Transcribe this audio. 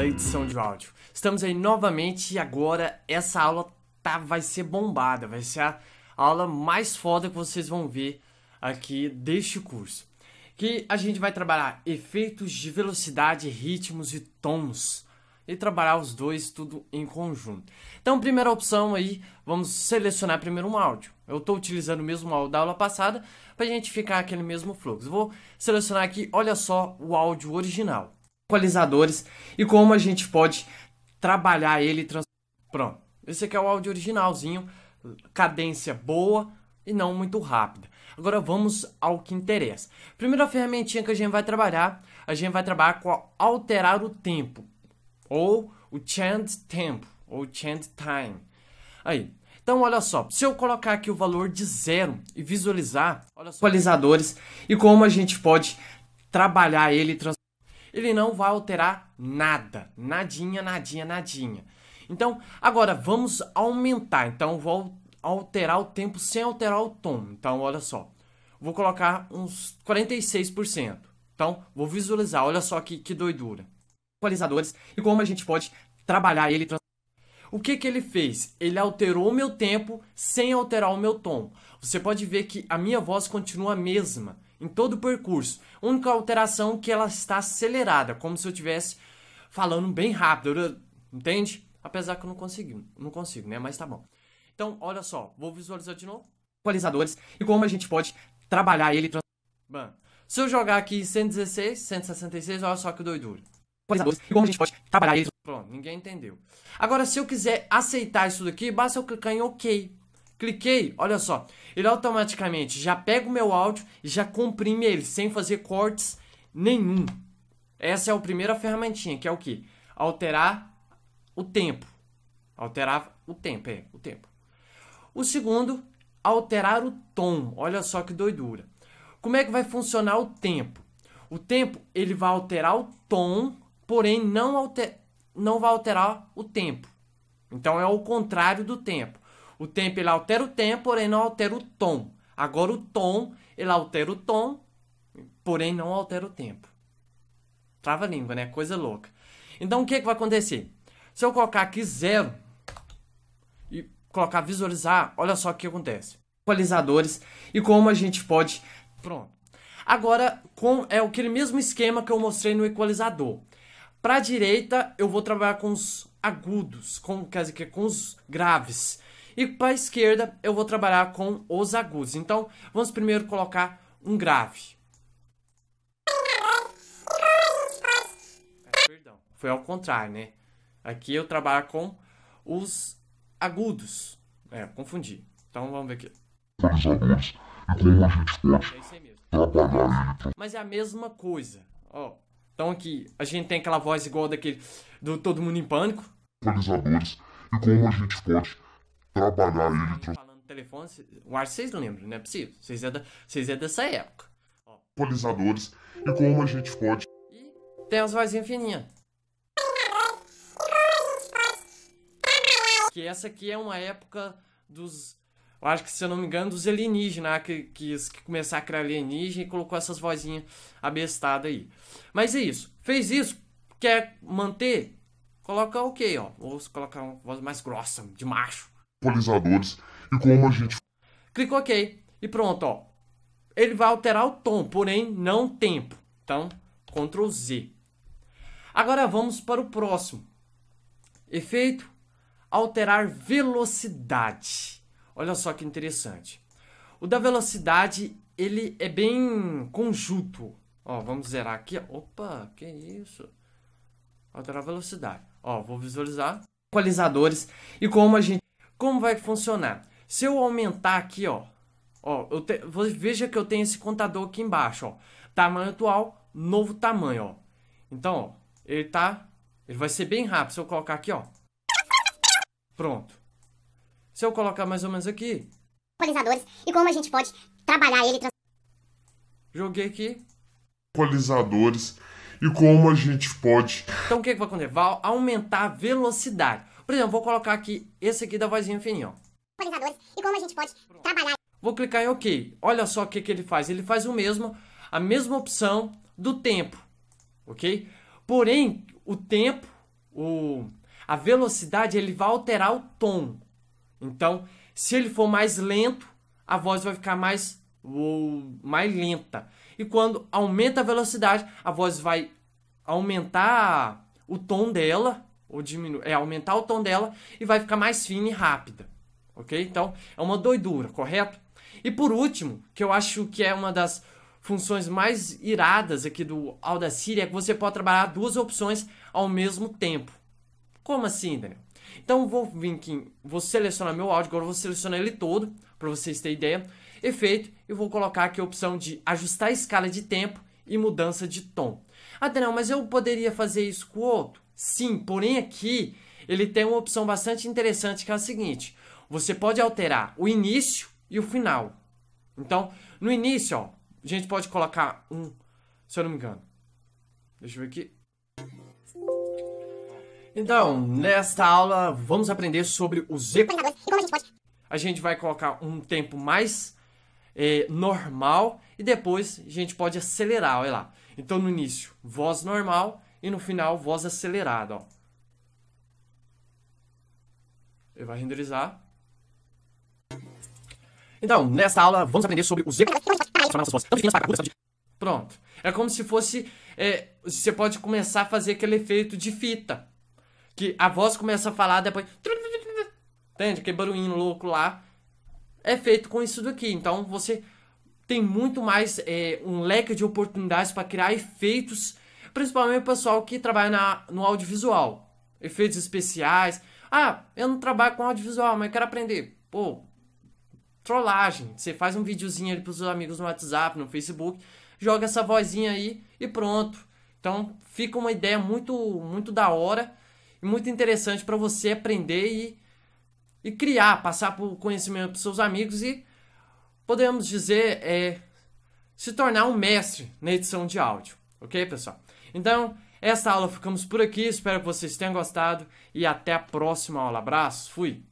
da edição de áudio. Estamos aí novamente e agora essa aula vai ser bombada, vai ser a aula mais foda que vocês vão ver aqui deste curso. Que a gente vai trabalhar efeitos de velocidade, ritmos e tons. E trabalhar os dois tudo em conjunto. Então, primeira opção aí, vamos selecionar primeiro um áudio. Eu estou utilizando o mesmo áudio da aula passada para a gente ficar aquele mesmo fluxo. Vou selecionar aqui, olha só, o áudio original. Equalizadores e como a gente pode trabalhar ele. Pronto, esse aqui é o áudio originalzinho, cadência boa e não muito rápida. Agora vamos ao que interessa. Primeira ferramentinha que a gente vai trabalhar com alterar o tempo. Ou o change tempo, ou change time. Aí, então olha só, se eu colocar aqui o valor de 0 e visualizar, olha só, equalizadores e como a gente pode trabalhar ele, ele não vai alterar nada, nadinha, nadinha, nadinha. Então, agora vamos aumentar, então vou alterar o tempo sem alterar o tom. Então, olha só, vou colocar uns 46%. Então, vou visualizar, olha só que doidura. Equalizadores e como a gente pode trabalhar ele. O que ele fez? Ele alterou o meu tempo sem alterar o meu tom. Você pode ver que a minha voz continua a mesma em todo o percurso. A única alteração é que ela está acelerada, como se eu estivesse falando bem rápido, entende? Apesar que eu não consigo, né? Mas tá bom. Então, olha só, vou visualizar de novo. Equalizadores e como a gente pode trabalhar ele. Bom, se eu jogar aqui 116, 166, olha só que doidura. Equalizadores e como a gente pode trabalhar ele. Pronto, ninguém entendeu. Agora, se eu quiser aceitar isso daqui, basta eu clicar em OK. Cliquei, olha só, ele automaticamente já pega o meu áudio e já comprime ele, sem fazer cortes nenhum. Essa é a primeira ferramentinha, que é o quê? Alterar o tempo. Alterar o tempo, o tempo. O segundo, alterar o tom. Olha só que doidura. Como é que vai funcionar o tempo? O tempo, ele vai alterar o tom, porém não vai alterar o tempo. Então é o contrário do tempo. O tempo ele altera o tempo, porém não altera o tom. Agora o tom, ele altera o tom, porém não altera o tempo. Trava a língua, né? Coisa louca. Então o que vai acontecer? Se eu colocar aqui 0 e colocar visualizar, olha só o que acontece. Equalizadores e como a gente pode... Pronto. Agora, é aquele mesmo esquema que eu mostrei no equalizador. Para a direita, eu vou trabalhar com os agudos, quer dizer, com os graves. E para a esquerda, eu vou trabalhar com os agudos. Então, vamos primeiro colocar um grave. Perdão, foi ao contrário, né? Aqui eu trabalho com os agudos. Confundi. Então, vamos ver aqui. Equalizadores e como a gente pode É isso aí mesmo. trabalhar ele. Mas é a mesma coisa. Ó, então aqui, a gente tem aquela voz igual daquele do Todo Mundo em Pânico. Equalizadores e como a gente pode trabalhar ele. Falando no telefone, o ar vocês lembram, não é possível. Vocês é dessa época. Ó. Equalizadores e como a gente pode. E tem as vozinhas fininhas. Que essa aqui é uma época dos... Eu acho que, se eu não me engano, dos alienígenas, que começaram a criar alienígena e colocou essas vozinhas abestadas aí. Mas é isso. Fez isso, quer manter? Coloca OK, ó. Ou colocar uma voz mais grossa, de macho. Equalizadores e como a gente... Clica OK. E pronto, ó. Ele vai alterar o tom, porém não o tempo. Então, Ctrl Z. Agora vamos para o próximo. Efeito, alterar velocidade. Olha só que interessante. O da velocidade, ele é bem conjunto. Ó, vamos zerar aqui. Opa, que isso? Alterar a velocidade. Ó, vou visualizar. Equalizadores e como vai funcionar. Se eu aumentar aqui, ó, veja que eu tenho esse contador aqui embaixo, ó. Tamanho atual, novo tamanho, ó. Então, ó, ele vai ser bem rápido. Se eu colocar aqui, ó. Pronto. Se eu colocar mais ou menos aqui... Equalizadores e como a gente pode trabalhar ele. Joguei aqui. Equalizadores e como a gente pode... Então o que vai acontecer? Vai aumentar a velocidade. Por exemplo, vou colocar aqui esse aqui da vozinha fininha, ó. Equalizadores e como a gente pode trabalhar. Vou clicar em OK. Olha só o que ele faz. Ele faz a mesma opção do tempo. Ok? Porém, o tempo a velocidade, ele vai alterar o tom. Então, se ele for mais lento, a voz vai ficar mais lenta. E quando aumenta a velocidade, a voz vai aumentar o tom dela, ou aumentar o tom dela e vai ficar mais fina e rápida. Ok? Então, é uma doidura, correto? E por último, que eu acho que é uma das funções mais iradas aqui do Audacity, é que você pode trabalhar duas opções ao mesmo tempo. Como assim, Daniel? Então, vou vir aqui, vou selecionar meu áudio, agora eu vou selecionar ele todo, para vocês terem ideia. Efeito, e vou colocar aqui a opção de ajustar a escala de tempo e mudança de tom. Ah, Daniel, mas eu poderia fazer isso com o outro? Sim, porém aqui ele tem uma opção bastante interessante, que é a seguinte: você pode alterar o início e o final. Então, no início, ó, a gente pode colocar se eu não me engano. Deixa eu ver aqui. Então, nesta aula, vamos aprender sobre os equalizadores e como a gente pode. A gente vai colocar um tempo mais normal e depois a gente pode acelerar, olha lá. Então, no início, voz normal e no final, voz acelerada, ó. Ele vai renderizar. Então, nesta aula, vamos aprender sobre os Pronto. É como se fosse... você pode começar a fazer aquele efeito de fita. Que a voz começa a falar, depois... Entende? Aquele barulhinho louco lá. É feito com isso daqui. Então, você tem muito mais um leque de oportunidades para criar efeitos. Principalmente o pessoal que trabalha no audiovisual. Efeitos especiais. Ah, eu não trabalho com audiovisual, mas quero aprender. Pô, trollagem. Você faz um videozinho ali pros seus amigos no WhatsApp, no Facebook, joga essa vozinha aí e pronto. Então, fica uma ideia muito, muito da hora e muito interessante para você aprender e criar, passar por conhecimento para seus amigos e, podemos dizer, se tornar um mestre na edição de áudio. Ok, pessoal? Então, essa aula ficamos por aqui. Espero que vocês tenham gostado e até a próxima aula. Abraço, fui!